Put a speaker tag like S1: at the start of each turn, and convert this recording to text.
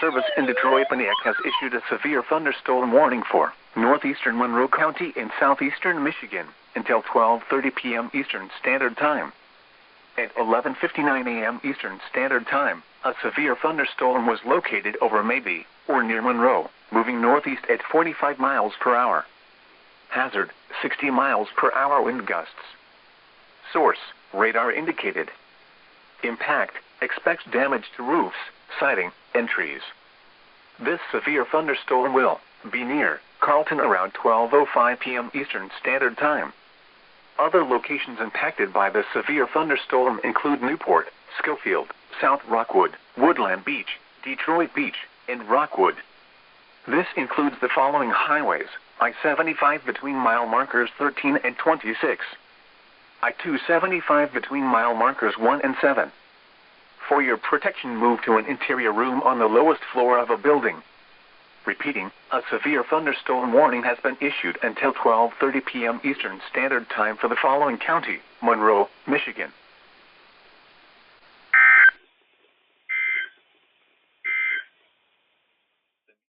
S1: Service in Detroit, Pontiac has issued a severe thunderstorm warning for northeastern Monroe County and southeastern Michigan until 12:30 p.m. Eastern Standard Time. At 11:59 a.m. Eastern Standard Time, a severe thunderstorm was located over Maybe, or near Monroe, moving northeast at 45 miles per hour. Hazard, 60 miles per hour wind gusts. Source, radar indicated. Impact, expects damage to roofs, siding, and trees. This severe thunderstorm will be near Carlton around 12:05 p.m. Eastern Standard Time. Other locations impacted by the severe thunderstorm include Newport, Schofield, South Rockwood, Woodland Beach, Detroit Beach, and Rockwood. This includes the following highways: I-75 between mile markers 13 and 26. I-275 between mile markers 1 and 7. For your protection, move to an interior room on the lowest floor of a building. Repeating, a severe thunderstorm warning has been issued until 12:30 p.m. Eastern Standard Time for the following county: Monroe, Michigan,